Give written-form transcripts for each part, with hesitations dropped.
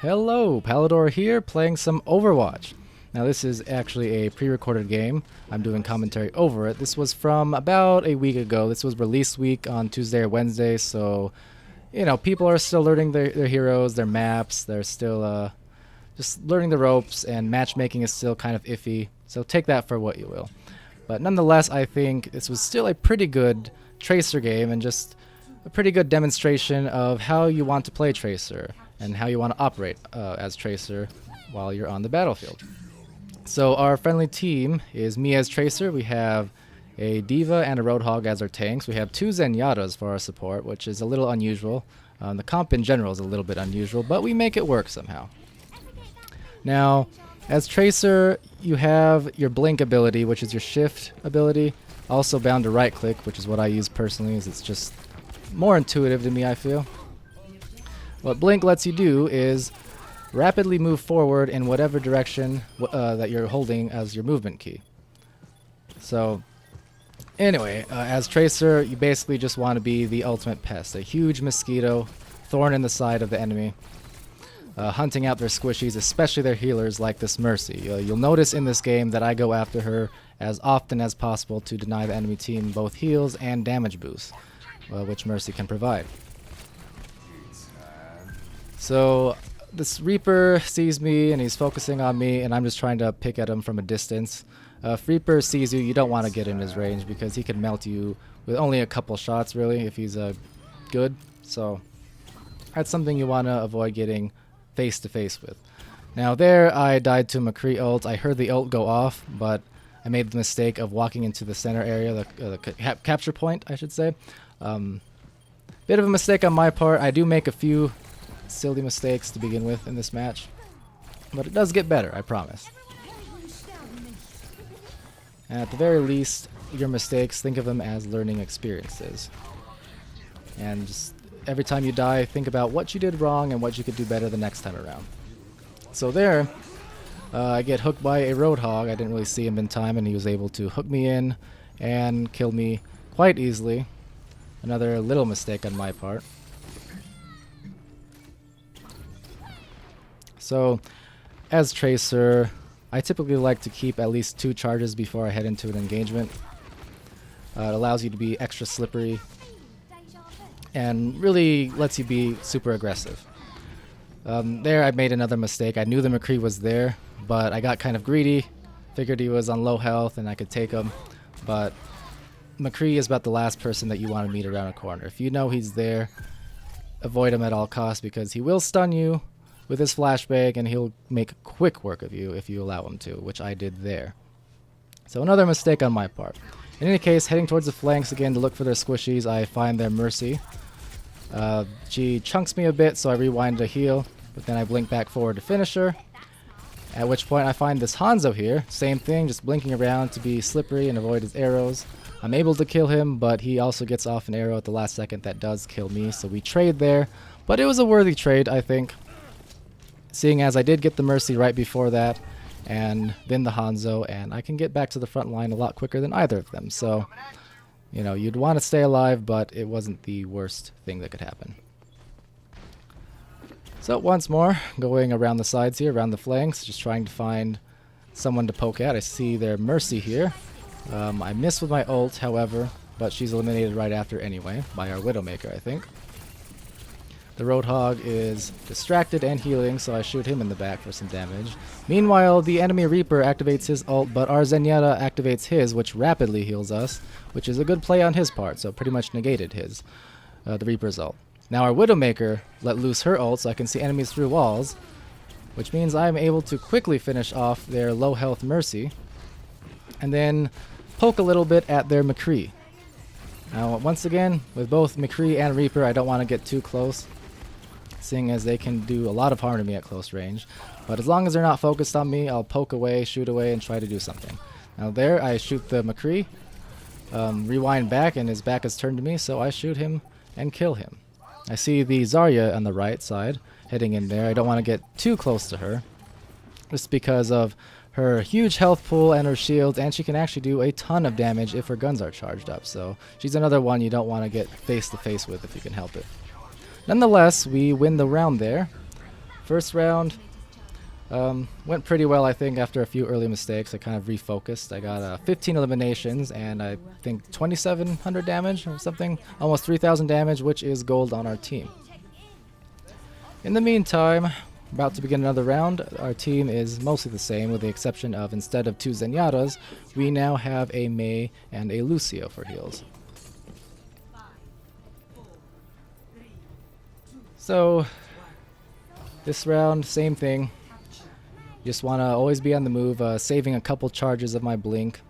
Hello, Palador here, playing some Overwatch. Now this is actually a pre-recorded game. I'm doing commentary over it. This was from about a week ago. This was release week on Tuesday or Wednesday, so, you know, people are still learning their heroes, their maps. They're still just learning the ropes, and matchmaking is still kind of iffy, so take that for what you will. But nonetheless, I think this was still a pretty good Tracer game, and just a pretty good demonstration of how you want to play Tracer and how you want to operate as Tracer while you're on the battlefield. So our friendly team is me as Tracer. We have a D.Va and a Roadhog as our tanks. We have two Zenyatas for our support, which is a little unusual. The comp in general is a little bit unusual, but we make it work somehow. Now, as Tracer, you have your blink ability, which is your shift ability. Also bound to right click, which is what I use personally, as it's just more intuitive to me, I feel. What blink lets you do is rapidly move forward in whatever direction that you're holding as your movement key. So anyway, as Tracer, you basically just want to be the ultimate pest, a huge mosquito, thorn in the side of the enemy, hunting out their squishies, especially their healers like this Mercy. You'll notice in this game that I go after her as often as possible to deny the enemy team both heals and damage boosts, which Mercy can provide. So this Reaper sees me and he's focusing on me, and I'm just trying to pick at him from a distance. If Reaper sees you, you don't want to get in his range because he can melt you with only a couple shots really if he's good. So that's something you want to avoid getting face to face with. Now there I died to McCree ult. I heard the ult go off, but I made the mistake of walking into the center area, the capture point I should say. Bit of a mistake on my part. I do make a few silly mistakes to begin with in this match, but it does get better, I promise. And at the very least, your mistakes, think of them as learning experiences, and just every time you die, think about what you did wrong and what you could do better the next time around. So there, I get hooked by a Roadhog. I didn't really see him in time, and he was able to hook me in and kill me quite easily. Another little mistake on my part. So, as Tracer, I typically like to keep at least 2 charges before I head into an engagement. It allows you to be extra slippery and really lets you be super aggressive. There I made another mistake. I knew the McCree was there, but I got kind of greedy. Figured he was on low health and I could take him, but McCree is about the last person that you want to meet around a corner. If you know he's there, avoid him at all costs because he will stun you with his flashbang, and he'll make quick work of you if you allow him to, which I did there. So another mistake on my part. In any case, heading towards the flanks again to look for their squishies, I find their Mercy. She chunks me a bit, so I rewind to heal, but then I blink back forward to finish her. At which point I find this Hanzo here, same thing, just blinking around to be slippery and avoid his arrows. I'm able to kill him, but he also gets off an arrow at the last second that does kill me, so we trade there. But it was a worthy trade, I think, seeing as I did get the Mercy right before that, and then the Hanzo, and I can get back to the front line a lot quicker than either of them. So, you know, you'd want to stay alive, but it wasn't the worst thing that could happen. So once more, going around the sides here, around the flanks, just trying to find someone to poke at. I see their Mercy here. I missed with my ult, however, but she's eliminated right after anyway, by our Widowmaker, I think. The Roadhog is distracted and healing, so I shoot him in the back for some damage. Meanwhile, the enemy Reaper activates his ult, but our Zenyatta activates his, which rapidly heals us, which is a good play on his part, so pretty much negated his, the Reaper's ult. Now our Widowmaker let loose her ult, so I can see enemies through walls, which means I'm able to quickly finish off their low health Mercy, and then poke a little bit at their McCree. Now once again, with both McCree and Reaper, I don't want to get too close, seeing as they can do a lot of harm to me at close range. But as long as they're not focused on me, I'll poke away, shoot away, and try to do something. Now there, I shoot the McCree, rewind back, and his back is turned to me, so I shoot him and kill him. I see the Zarya on the right side, heading in there. I don't want to get too close to her, just because of her huge health pool and her shields, and she can actually do a ton of damage if her guns are charged up. So she's another one you don't want to get face to face with if you can help it. Nonetheless, we win the round there. first round went pretty well, I think. After a few early mistakes, I kind of refocused. I got 15 eliminations and I think 2,700 damage or something, almost 3,000 damage, which is gold on our team. In the meantime, about to begin another round. Our team is mostly the same, with the exception of, instead of 2 Zenyatas, we now have a Mei and a Lucio for heals. So this round, same thing. Just want to always be on the move, saving a couple charges of my blink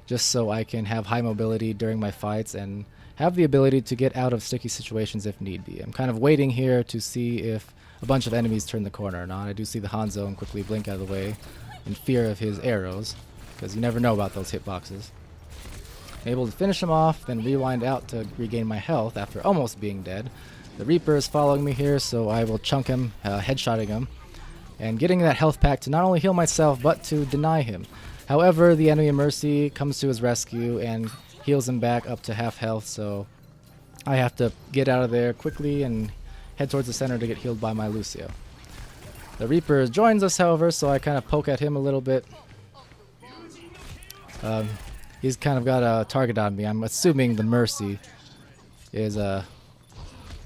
just so I can have high mobility during my fights and have the ability to get out of sticky situations if need be. I'm kind of waiting here to see if a bunch of enemies turn the corner or not. I do see the Hanzo and quickly blink out of the way in fear of his arrows, because you never know about those hitboxes. Able to finish him off, then rewind out to regain my health after almost being dead. The Reaper is following me here, so I will chunk him, headshotting him, and getting that health pack to not only heal myself, but to deny him. However, the enemy Mercy comes to his rescue and heals him back up to half health, so I have to get out of there quickly and head towards the center to get healed by my Lucio. The Reaper joins us, however, so I kind of poke at him a little bit. He's kind of got a target on me. I'm assuming the Mercy is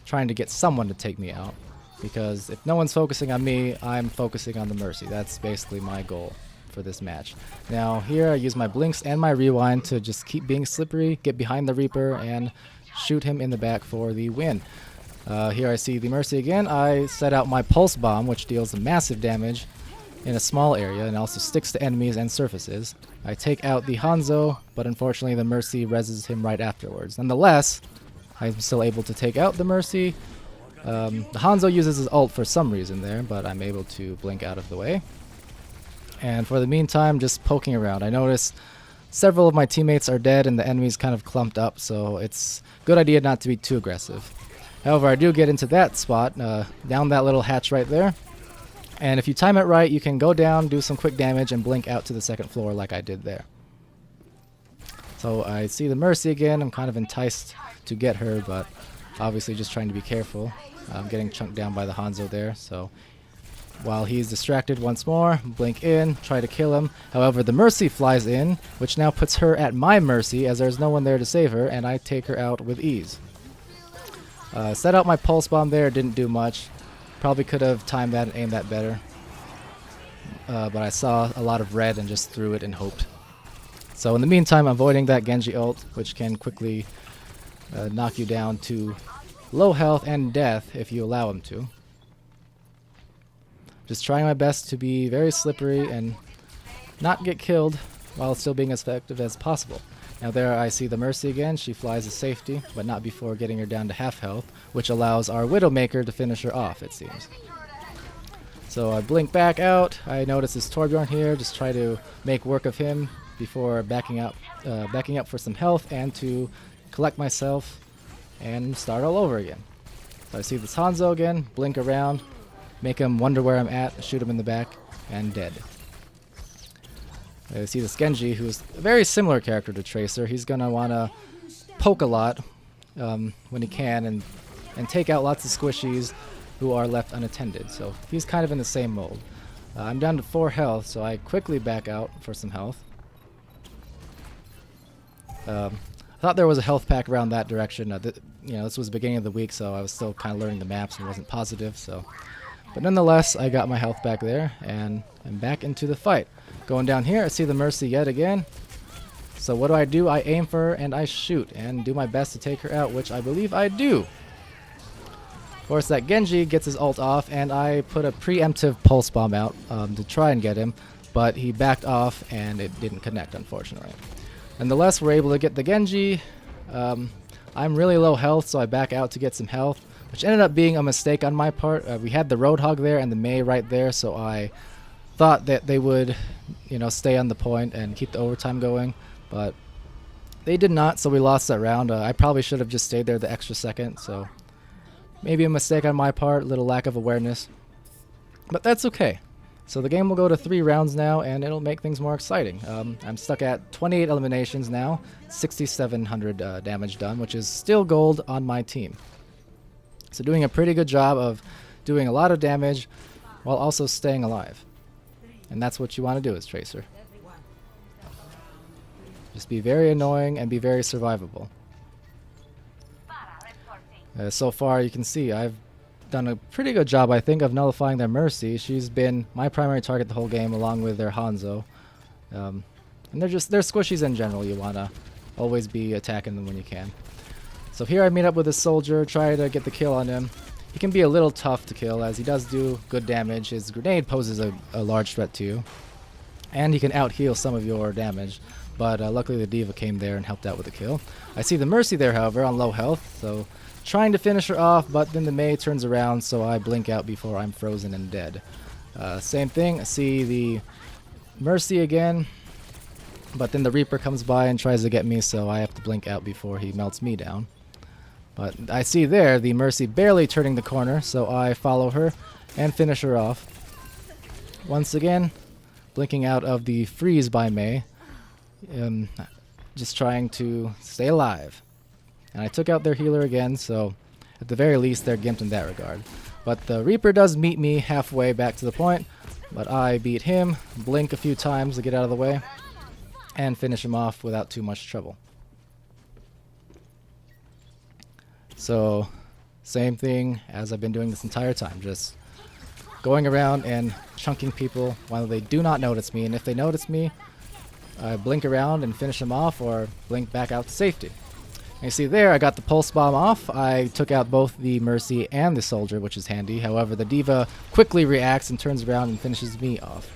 trying to get someone to take me out, because if no one's focusing on me, I'm focusing on the Mercy. That's basically my goal for this match. Now here I use my blinks and my rewind to just keep being slippery, get behind the Reaper, and shoot him in the back for the win. Here I see the Mercy again. I set out my pulse bomb, which deals massive damage in a small area and also sticks to enemies and surfaces. I take out the Hanzo, but unfortunately the Mercy reses him right afterwards. Nonetheless, I'm still able to take out the Mercy. The Hanzo uses his ult for some reason there, but I'm able to blink out of the way. And for the meantime, just poking around. I notice several of my teammates are dead and the enemy's kind of clumped up, so it's a good idea not to be too aggressive. However, I do get into that spot, down that little hatch right there. And if you time it right, you can go down, do some quick damage, and blink out to the second floor like I did there. So I see the Mercy again. I'm kind of enticed to get her, but obviously just trying to be careful. I'm getting chunked down by the Hanzo there, so while he's distracted once more, blink in, try to kill him. However, the Mercy flies in, which now puts her at my mercy as there's no one there to save her, and I take her out with ease. Set out my pulse bomb there, didn't do much. Probably could have timed that and aimed that better. But I saw a lot of red and just threw it and hoped. So in the meantime, avoiding that Genji ult, which can quickly knock you down to low health and death if you allow him to. Just trying my best to be very slippery and not get killed while still being as effective as possible. Now there I see the Mercy again. She flies to safety, but not before getting her down to half health, which allows our Widowmaker to finish her off, it seems. So I blink back out. I notice this Torbjorn here. Just try to make work of him before backing up for some health and to collect myself and start all over again. So I see this Hanzo again. Blink around, make him wonder where I'm at, shoot him in the back, and dead. I see this Genji, who's a very similar character to Tracer. He's going to want to poke a lot when he can and take out lots of squishies who are left unattended. So he's kind of in the same mold. I'm down to 4 health, so I quickly back out for some health. I thought there was a health pack around that direction. This was the beginning of the week, so I was still kind of learning the maps and wasn't positive. But nonetheless, I got my health back there, and I'm back into the fight. Going down here, I see the Mercy yet again. So what do? I aim for her and I shoot and do my best to take her out, which I believe I do. Of course, that Genji gets his ult off, and I put a preemptive pulse bomb out to try and get him, but he backed off and it didn't connect, unfortunately. Nonetheless, we're able to get the Genji. I'm really low health, so I back out to get some health, which ended up being a mistake on my part. We had the Roadhog there and the Mei right there, so I thought that they would, stay on the point and keep the overtime going, but they did not, so we lost that round. I probably should have just stayed there the extra second, so maybe a mistake on my part, a little lack of awareness, but that's okay. So the game will go to 3 rounds now, and it'll make things more exciting. I'm stuck at 28 eliminations now, 6,700 damage done, which is still gold on my team. So doing a pretty good job of doing a lot of damage, while also staying alive. And that's what you want to do as Tracer. Just be very annoying and be very survivable. So far you can see I've done a pretty good job, I think, of nullifying their Mercy. She's been my primary target the whole game, along with their Hanzo. And they're squishies in general. You want to always be attacking them when you can. So here I meet up with a soldier, try to get the kill on him. He can be a little tough to kill, as he does do good damage. His grenade poses a large threat to you. And he can out-heal some of your damage. But luckily the D.Va came there and helped out with the kill. I see the Mercy there, however, on low health, so trying to finish her off, but then the Mei turns around, so I blink out before I'm frozen and dead. Same thing, I see the Mercy again, but then the Reaper comes by and tries to get me, so I have to blink out before he melts me down. But I see there the Mercy barely turning the corner, so I follow her and finish her off. Once again, blinking out of the freeze by Mei, just trying to stay alive. And I took out their healer again, so at the very least they're gimped in that regard. But the Reaper does meet me halfway back to the point, but I beat him, blink a few times to get out of the way, and finish him off without too much trouble. So, same thing as I've been doing this entire time, just going around and chunking people while they do not notice me, and if they notice me, I blink around and finish them off, or blink back out to safety. You see there, I got the pulse bomb off. I took out both the Mercy and the soldier, which is handy. However, the D.Va quickly reacts and turns around and finishes me off.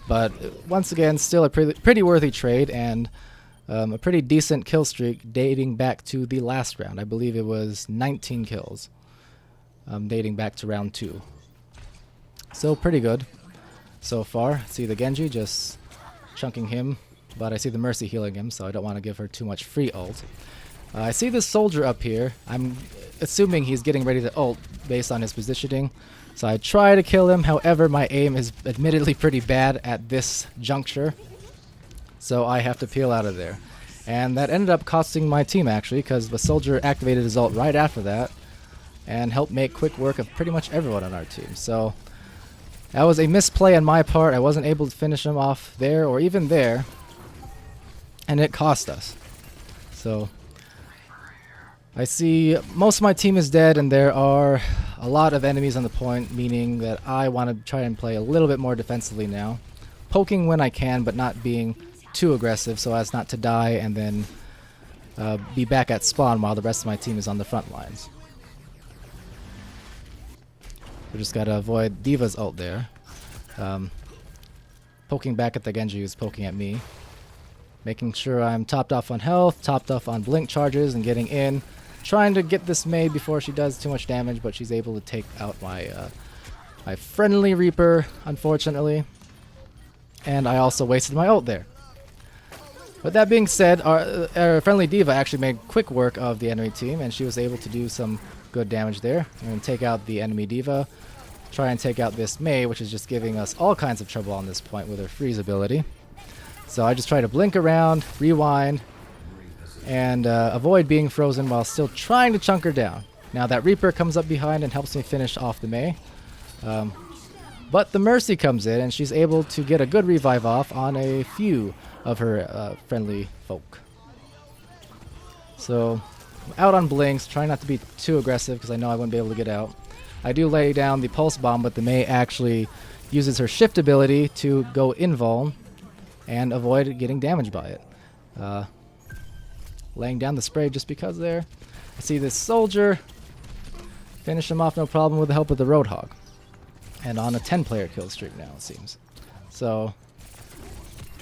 But once again, still a pretty worthy trade, and a pretty decent kill streak dating back to the last round. I believe it was 19 kills, dating back to round 2. So pretty good so far. See the Genji just chunking him. But I see the Mercy healing him, so I don't want to give her too much free ult. I see this soldier up here. I'm assuming he's getting ready to ult based on his positioning. So I try to kill him, however my aim is admittedly pretty bad at this juncture. So I have to peel out of there. And that ended up costing my team actually, because the soldier activated his ult right after that. And helped make quick work of pretty much everyone on our team. So that was a misplay on my part. I wasn't able to finish him off there or even there. And it cost us. So I see most of my team is dead, and there are a lot of enemies on the point, meaning that I want to try and play a little bit more defensively now. Poking when I can, but not being too aggressive so as not to die and then be back at spawn while the rest of my team is on the front lines. We just gotta avoid D.Va's ult there. Poking back at the Genji who's poking at me. Making sure I'm topped off on health, topped off on blink charges, and getting in. Trying to get this Mei before she does too much damage, but she's able to take out my my friendly Reaper, unfortunately. And I also wasted my ult there. But that being said, our friendly D.Va actually made quick work of the enemy team, and she was able to do some good damage there. And take out the enemy D.Va. Try and take out this Mei, which is just giving us all kinds of trouble on this point with her freeze ability. So I just try to blink around, rewind, and avoid being frozen while still trying to chunk her down. Now that Reaper comes up behind and helps me finish off the Mei. But the Mercy comes in and she's able to get a good revive off on a few of her friendly folk. So out on blinks, trying not to be too aggressive because I know I wouldn't be able to get out. I do lay down the pulse bomb, but the Mei actually uses her shift ability to go invuln and avoid getting damaged by it. Laying down the spray just because there. I see this soldier. Finish him off no problem with the help of the Roadhog. And on a 10-player kill streak now, it seems. So,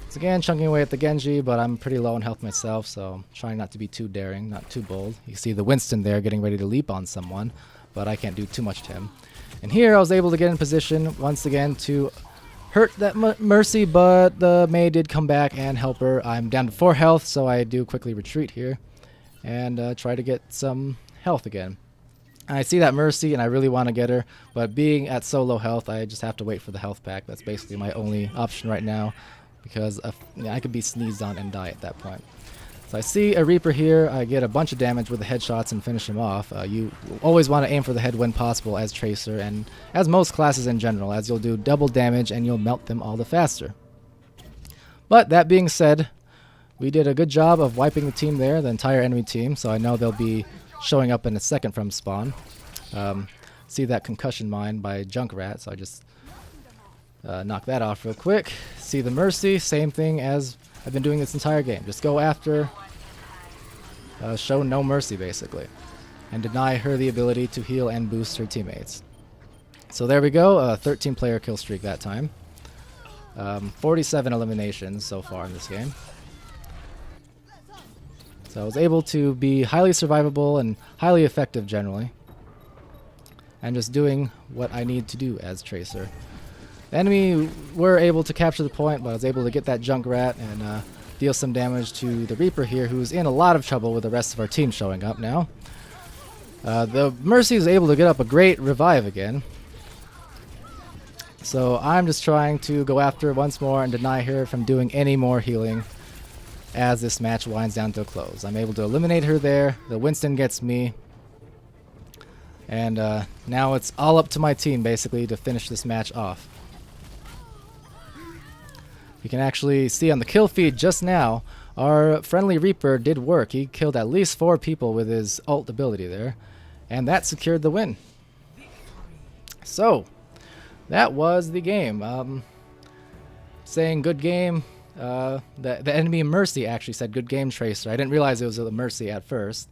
it's again chunking away at the Genji, but I'm pretty low in health myself, so I'm trying not to be too daring, not too bold. You see the Winston there getting ready to leap on someone, but I can't do too much to him. And here I was able to get in position once again to hurt that Mercy, but the Mei did come back and help her. I'm down to 4 health, so I do quickly retreat here and try to get some health again. I see that Mercy and I really want to get her, but being at so low health, I just have to wait for the health pack. That's basically my only option right now because I could be sneezed on and die at that point. So I see a Reaper here, I get a bunch of damage with the headshots and finish him off. You always want to aim for the head when possible as Tracer, and as most classes in general, as you'll do double damage and you'll melt them all the faster. But that being said, we did a good job of wiping the team there, the entire enemy team, so I know they'll be showing up in a second from spawn. See that concussion mine by Junkrat, so I just knock that off real quick. See the Mercy, same thing as I've been doing this entire game. Just go after, show no mercy basically, and deny her the ability to heal and boost her teammates. So there we go, a 13 player kill streak that time. 47 eliminations so far in this game. So I was able to be highly survivable and highly effective generally. And just doing what I need to do as Tracer. The enemy were able to capture the point, but I was able to get that Junkrat and deal some damage to the Reaper here, who's in a lot of trouble with the rest of our team showing up now. The Mercy is able to get up a great revive again. So I'm just trying to go after her once more and deny her from doing any more healing as this match winds down to a close. I'm able to eliminate her there. The Winston gets me. And now it's all up to my team basically to finish this match off. You can actually see on the kill feed just now, our friendly Reaper did work. He killed at least 4 people with his ult ability there, and that secured the win. So, that was the game. Saying good game, the enemy Mercy actually said good game Tracer. I didn't realize it was a Mercy at first,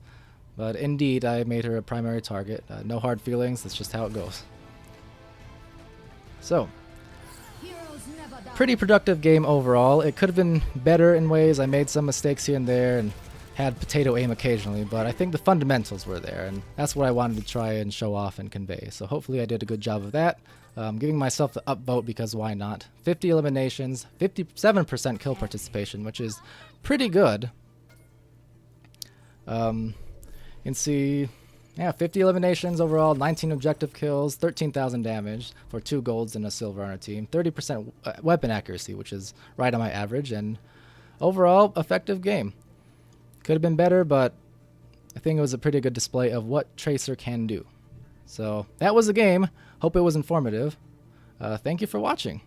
but indeed I made her a primary target. No hard feelings, that's just how it goes. So, pretty productive game overall. It could have been better in ways. I made some mistakes here and there and had potato aim occasionally, but I think the fundamentals were there, and that's what I wanted to try and show off and convey. So hopefully I did a good job of that. Giving myself the upvote because why not? 50 eliminations, 57% kill participation, which is pretty good. You can see, yeah, 50 eliminations overall, 19 objective kills, 13,000 damage for 2 golds and a silver on our team, 30% weapon accuracy, which is right on my average, and overall effective game. Could have been better, but I think it was a pretty good display of what Tracer can do. So that was the game. Hope it was informative. Thank you for watching.